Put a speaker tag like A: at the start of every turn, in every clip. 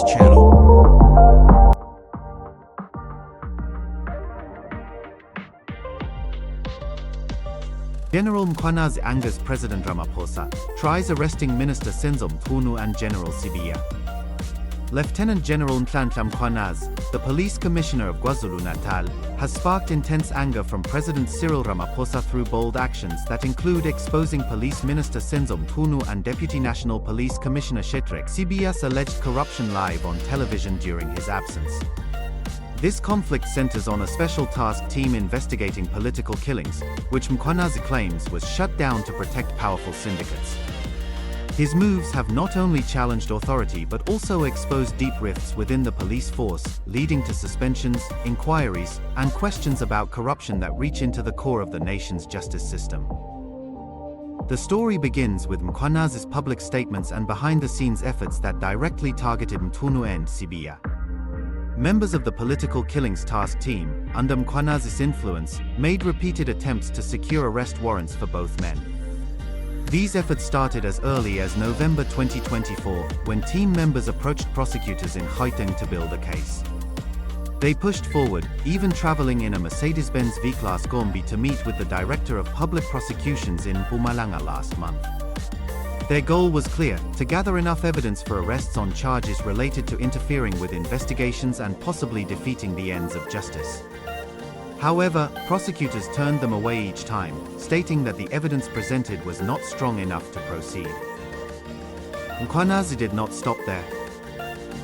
A: this channel.
B: General Mkhwanazi angers President Ramaphosa, tries arresting Minister Senzo Mchunu and General Sibiya. Lieutenant General Mkhwanazi, the police commissioner of KwaZulu-Natal, has sparked intense anger from President Cyril Ramaphosa through bold actions that include exposing Police Minister Senzo Mchunu and Deputy National Police Commissioner Sibiya's alleged corruption live on television during his absence. This conflict centers on a special task team investigating political killings, which Mkhwanazi claims was shut down to protect powerful syndicates. His moves have not only challenged authority but also exposed deep rifts within the police force, leading to suspensions, inquiries, and questions about corruption that reach into the core of the nation's justice system. The story begins with Mkhwanazi's public statements and behind-the-scenes efforts that directly targeted Mchunu and Sibiya. Members of the political killings task team, under Mkhwanazi's influence, made repeated attempts to secure arrest warrants for both men. These efforts started as early as November 2024, when team members approached prosecutors in Gauteng to build a case. They pushed forward, even traveling in a Mercedes-Benz V-Class Gombi to meet with the Director of Public Prosecutions in Mpumalanga last month. Their goal was clear: to gather enough evidence for arrests on charges related to interfering with investigations and possibly defeating the ends of justice. However, prosecutors turned them away each time, stating that the evidence presented was not strong enough to proceed. Mkhwanazi did not stop there.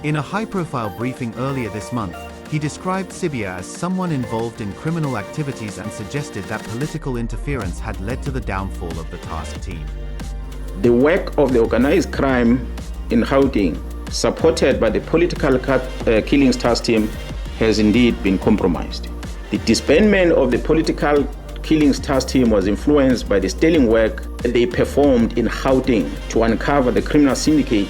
B: In a high-profile briefing earlier this month, he described Sibiya as someone involved in criminal activities and suggested that political interference had led to the downfall of the task team.
C: The work of the organized crime in Gauteng, supported by the political killings task team, has indeed been compromised. The disbandment of the political killings task team was influenced by the sterling work they performed in Gauteng to uncover the criminal syndicate,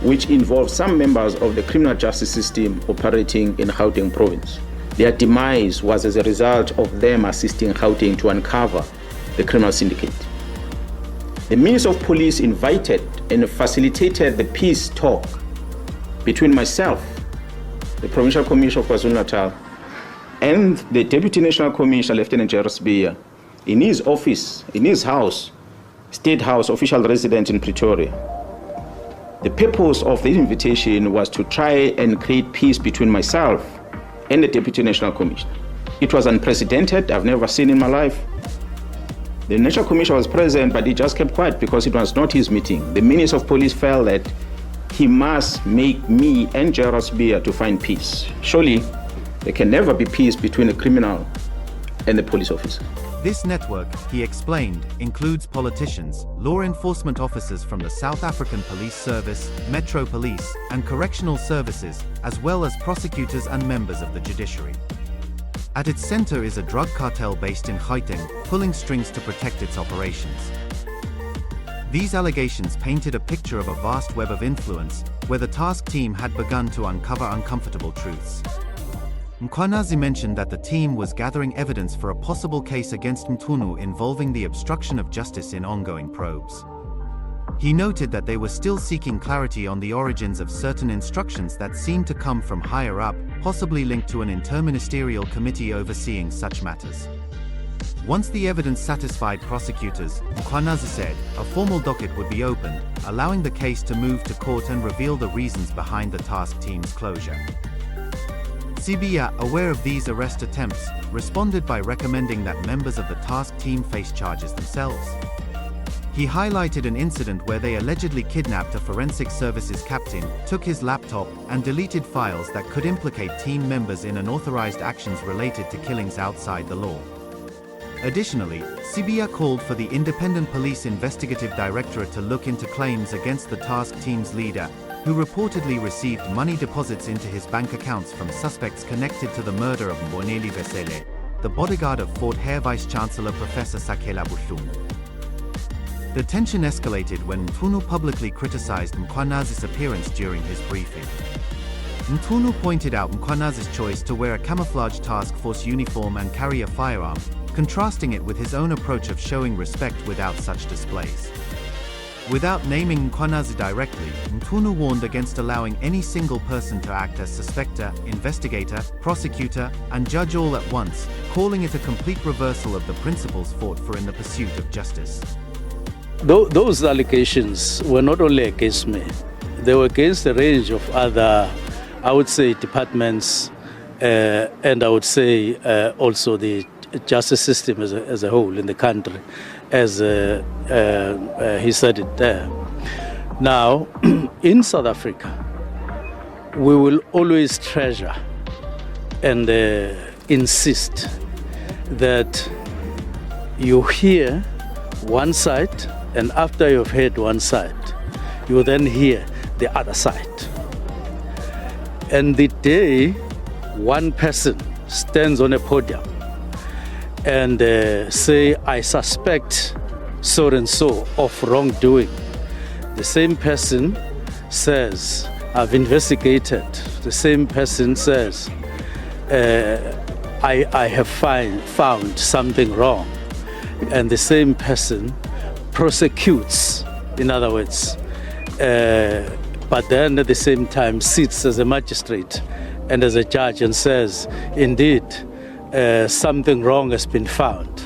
C: which involved some members of the criminal justice system operating in Gauteng province. Their demise was as a result of them assisting Gauteng to uncover the criminal syndicate. The Minister of Police invited and facilitated the peace talk between myself, the Provincial Commissioner of KwaZulu-Natal, and the Deputy National Commissioner, Lieutenant General Sibiya, in his office, in his house, State House, official residence in Pretoria. The purpose of this invitation was to try and create peace between myself and the Deputy National Commissioner. It was unprecedented. I've never seen in my life. The National Commissioner was present, but he just kept quiet because it was not his meeting. The Minister of Police felt that he must make me and General Sibiya to find peace. Surely, there can never be peace between a criminal and the police officer.
B: This network, he explained, includes politicians, law enforcement officers from the South African Police Service, Metro Police, and Correctional Services, as well as prosecutors and members of the judiciary. At its center is a drug cartel based in Gauteng, pulling strings to protect its operations. These allegations painted a picture of a vast web of influence, where the task team had begun to uncover uncomfortable truths. Mkhwanazi mentioned that the team was gathering evidence for a possible case against Mchunu involving the obstruction of justice in ongoing probes. He noted that they were still seeking clarity on the origins of certain instructions that seemed to come from higher up, possibly linked to an interministerial committee overseeing such matters. Once the evidence satisfied prosecutors, Mkhwanazi said, a formal docket would be opened, allowing the case to move to court and reveal the reasons behind the task team's closure. Sibiya, aware of these arrest attempts, responded by recommending that members of the task team face charges themselves. He highlighted an incident where they allegedly kidnapped a forensic services captain, took his laptop, and deleted files that could implicate team members in unauthorized actions related to killings outside the law. Additionally, Sibiya called for the Independent Police Investigative Directorate to look into claims against the task team's leader, who reportedly received money deposits into his bank accounts from suspects connected to the murder of Mboneli Vesele, the bodyguard of Fort Hare Vice-Chancellor Professor Sakela Buhlungu. The tension escalated when Mchunu publicly criticized Mkhwanazi's appearance during his briefing. Mchunu pointed out Mkhwanazi's choice to wear a camouflage task force uniform and carry a firearm, contrasting it with his own approach of showing respect without such displays. Without naming Mkhwanazi directly, Mchunu warned against allowing any single person to act as suspector, investigator, prosecutor, and judge all at once, calling it a complete reversal of the principles fought for in the pursuit of justice.
A: Those allegations were not only against me, they were against a range of other, I would say, departments, and I would say also the justice system as a whole in the country, as he said it there. Now, in South Africa, we will always treasure and insist that you hear one side, and after you've heard one side, you then hear the other side. And the day one person stands on a podium and say, I suspect so and so of wrongdoing, the same person says, I've investigated. The same person says, I have found something wrong. And the same person prosecutes, in other words, but then at the same time sits as a magistrate and as a judge and says, indeed, something wrong has been found.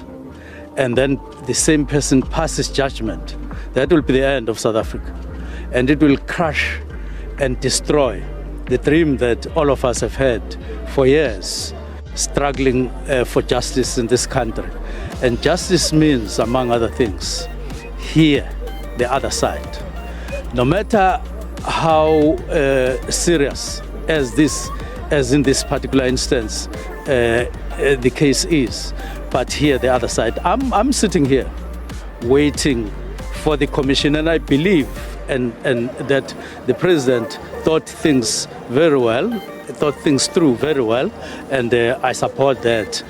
A: And then the same person passes judgment. That will be the end of South Africa. And it will crush and destroy the dream that all of us have had for years, struggling for justice in this country. And justice means, among other things, hear the other side. No matter how serious as in this particular instance, the case is, but hear the other side. I'm sitting here waiting for the commission, and I believe and that the president thought things through very well, and I support that.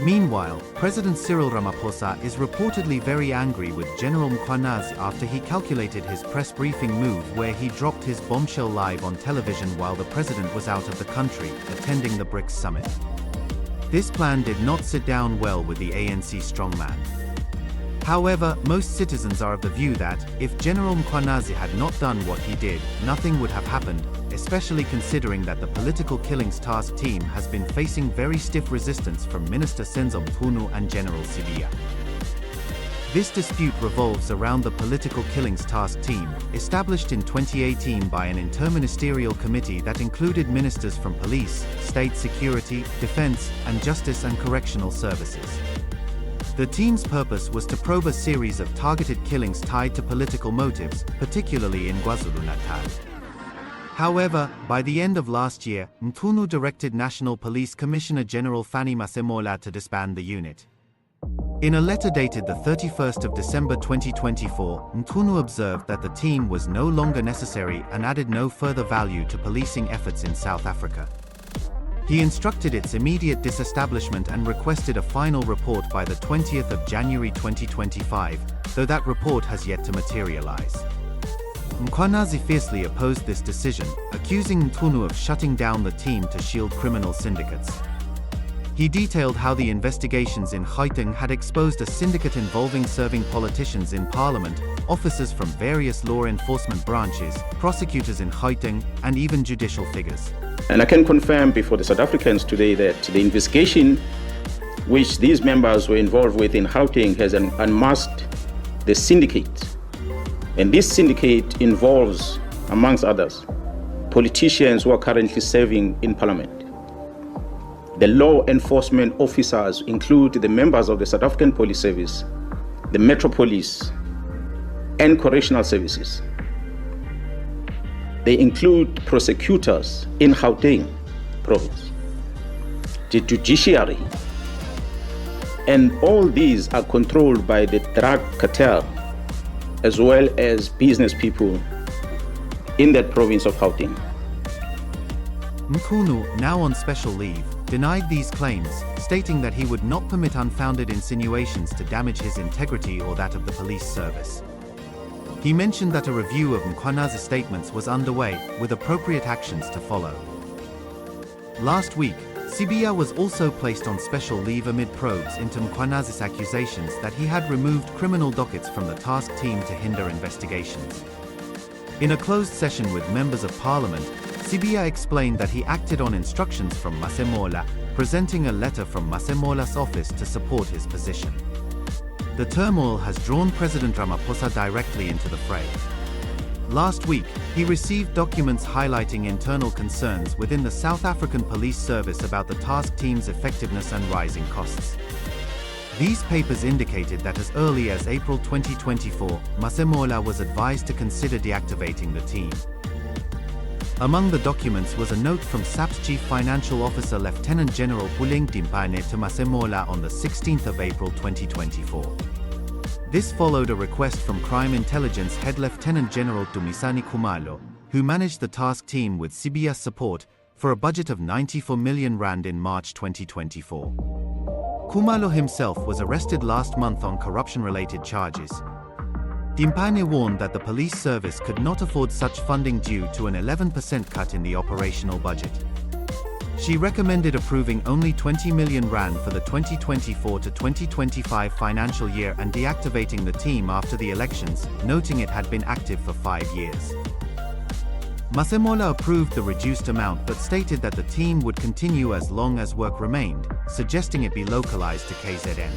B: Meanwhile, President Cyril Ramaphosa is reportedly very angry with General Mkhwanazi after he calculated his press briefing move where he dropped his bombshell live on television while the president was out of the country, attending the BRICS summit. This plan did not sit down well with the ANC strongman. However, most citizens are of the view that, if General Mkhwanazi had not done what he did, nothing would have happened, especially considering that the Political Killings Task Team has been facing very stiff resistance from Minister Senzo Mchunu and General Sibiya. This dispute revolves around the Political Killings Task Team, established in 2018 by an interministerial committee that included ministers from police, state security, defense, and justice and correctional services. The team's purpose was to probe a series of targeted killings tied to political motives, particularly in KwaZulu-Natal. However, by the end of last year, Mchunu directed National Police Commissioner General Fanny Masemola to disband the unit. In a letter dated the 31st of December 2024, Mchunu observed that the team was no longer necessary and added no further value to policing efforts in South Africa. He instructed its immediate disestablishment and requested a final report by the 20th of January 2025, though that report has yet to materialize. Mkhwanazi fiercely opposed this decision, accusing Mchunu of shutting down the team to shield criminal syndicates. He detailed how the investigations in Gauteng had exposed a syndicate involving serving politicians in parliament, officers from various law enforcement branches, prosecutors in Gauteng, and even judicial figures.
C: And I can confirm before the South Africans today that the investigation which these members were involved with in Gauteng has unmasked the syndicate. And this syndicate involves, amongst others, politicians who are currently serving in parliament. The law enforcement officers include the members of the South African Police Service, the Metro Police, and correctional services. They include prosecutors in Gauteng province, the judiciary, and all these are controlled by the drug cartel as well as business people in that province of Gauteng.
B: Mchunu, now on special leave, denied these claims, stating that he would not permit unfounded insinuations to damage his integrity or that of the police service. He mentioned that a review of Mkhwanazi's statements was underway, with appropriate actions to follow. Last week, Sibiya was also placed on special leave amid probes into Mkhwanazi's accusations that he had removed criminal dockets from the task team to hinder investigations. In a closed session with members of parliament, Sibiya explained that he acted on instructions from Masemola, presenting a letter from Masemola's office to support his position. The turmoil has drawn President Ramaphosa directly into the fray. Last week, he received documents highlighting internal concerns within the South African Police Service about the task team's effectiveness and rising costs. These papers indicated that as early as April 2024, Masemola was advised to consider deactivating the team. Among the documents was a note from SAP's Chief Financial Officer Lieutenant General Puleng Dimpane to Masemola on the 16th of April 2024. This followed a request from Crime Intelligence Head Lieutenant General Dumisani Khumalo, who managed the task team with Sibiya's support, for a budget of 94 million rand in March 2024. Khumalo himself was arrested last month on corruption-related charges. Dimpane warned that the police service could not afford such funding due to an 11% cut in the operational budget. She recommended approving only 20 million rand for the 2024 to 2025 financial year and deactivating the team after the elections, noting it had been active for 5 years. Masemola approved the reduced amount but stated that the team would continue as long as work remained, suggesting it be localized to KZN.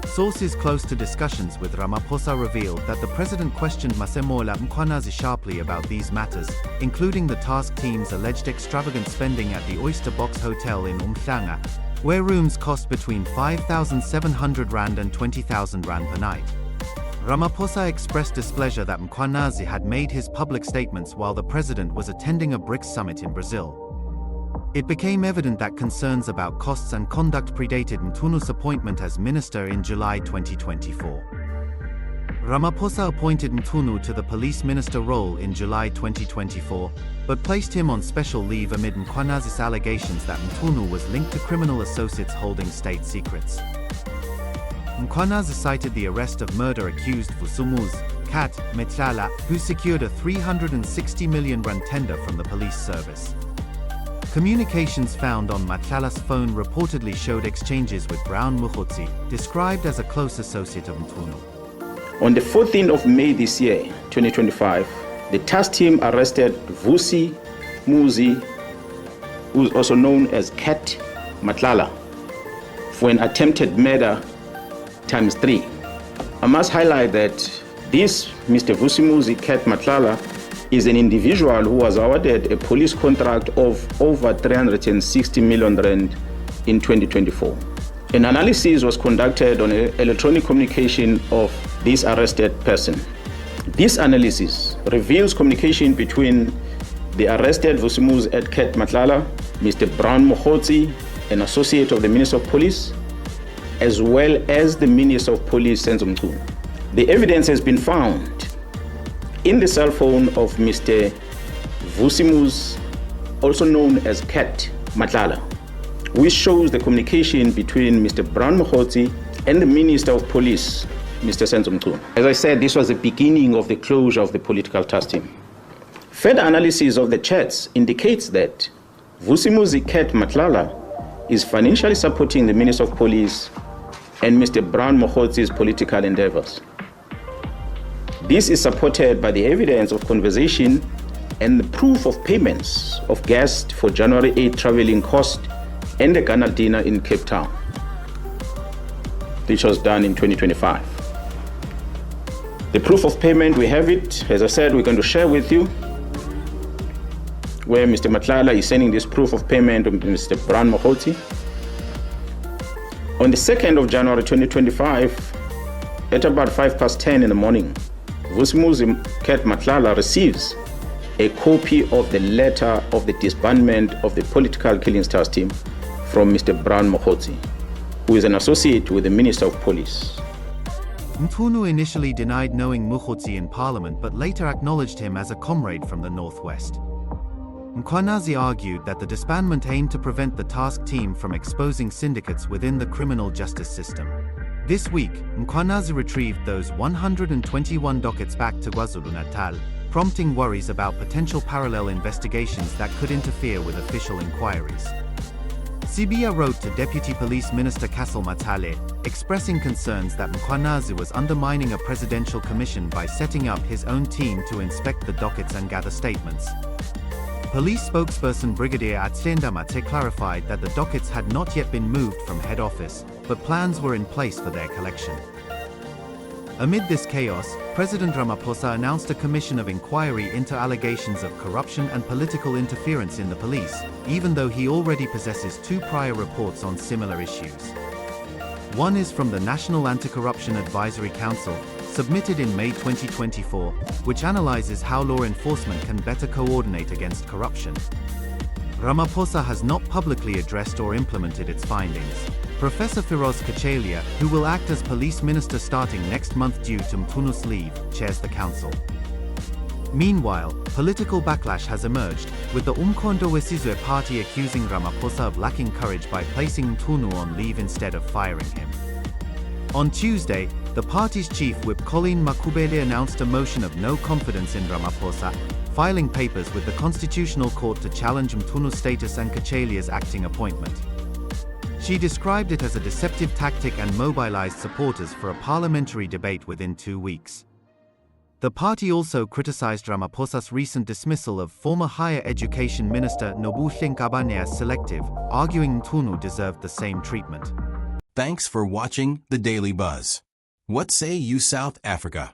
B: Sources close to discussions with Ramaphosa revealed that the president questioned Masemola Mkhwanazi sharply about these matters, including the task team's alleged extravagant spending at the Oyster Box Hotel in Umhlanga, where rooms cost between 5,700 rand and 20,000 rand per night. Ramaphosa expressed displeasure that Mkhwanazi had made his public statements while the president was attending a BRICS summit in Brazil. It became evident that concerns about costs and conduct predated Mchunu's appointment as minister in July 2024. Ramaphosa appointed Mchunu to the police minister role in July 2024, but placed him on special leave amid Mkhwanazi's allegations that Mchunu was linked to criminal associates holding state secrets. Mkhwanazi cited the arrest of murder-accused Vusumuzi Cat Matlala, who secured a 360 million rand tender from the police service. Communications found on Matlala's phone reportedly showed exchanges with Brown Mkhwanazi, described as a close associate of Mchunu.
C: On the 14th of May this year, 2025, the task team arrested Vusumuzi, who is also known as Cat Matlala, for an attempted murder ×3. I must highlight that this Mr. Vusumuzi Cat Matlala is an individual who was awarded a police contract of over 360 million rand in 2024. An analysis was conducted on electronic communication of this arrested person. This analysis reveals communication between the arrested Vusumuzi at Cat Matlala, Mr. Brown Mkhwanazi, an associate of the Minister of Police, as well as the Minister of Police, Senzo Mchunu. The evidence has been found in the cell phone of Mr. Vusumuzi, also known as Cat Matlala, which shows the communication between Mr. Brown Mkhwanazi and the Minister of Police, Mr. Senzo Mchunu. As I said, this was the beginning of the closure of the political task team. Further analysis of the chats indicates that Vusumuzi Cat Matlala is financially supporting the Minister of Police and Mr. Brown Mkhwanazi's political endeavors. This is supported by the evidence of conversation and the proof of payments of guests for January 8 traveling cost and the Ghana dinner in Cape Town, which was done in 2025. The proof of payment, we have it. As I said, we're going to share with you where Mr. Matlala is sending this proof of payment to Mr. Brown Mkhwanazi. On the 2nd of January 2025, at about 10:05 in the morning, Vusumuzi Cat Matlala receives a copy of the letter of the disbandment of the political killings task team from Mr. Brown Mkhwanazi, who is an associate with the Minister of Police.
B: Mchunu initially denied knowing Mkhwanazi in Parliament but later acknowledged him as a comrade from the Northwest. Mkhwanazi argued that the disbandment aimed to prevent the task team from exposing syndicates within the criminal justice system. This week, Mkhwanazi retrieved those 121 dockets back to KwaZulu-Natal, prompting worries about potential parallel investigations that could interfere with official inquiries. Sibiya wrote to Deputy Police Minister Castle Matale, expressing concerns that Mkhwanazi was undermining a presidential commission by setting up his own team to inspect the dockets and gather statements. Police spokesperson Brigadier Atenda Mate clarified that the dockets had not yet been moved from head office, but plans were in place for their collection. Amid this chaos, President Ramaphosa announced a commission of inquiry into allegations of corruption and political interference in the police, even though he already possesses 2 prior reports on similar issues. One is from the National Anti-Corruption Advisory Council, submitted in May 2024, which analyzes how law enforcement can better coordinate against corruption. Ramaphosa has not publicly addressed or implemented its findings. Professor Firoz Kachelia, who will act as police minister starting next month due to Mchunu's leave, chairs the council. Meanwhile, political backlash has emerged, with the Umkhonto weSizwe party accusing Ramaphosa of lacking courage by placing Mchunu on leave instead of firing him. On Tuesday, the party's chief whip Colleen Makubele announced a motion of no confidence in Ramaphosa, filing papers with the Constitutional Court to challenge Mchunu's status and Kachelia's acting appointment. She described it as a deceptive tactic and mobilized supporters for a parliamentary debate within 2 weeks. The party also criticized Ramaphosa's recent dismissal of former Higher Education Minister Nobuhle Nkabane as selective, arguing Mchunu deserved the same treatment.
D: Thanks for watching The Daily Buzz. What say you, South Africa?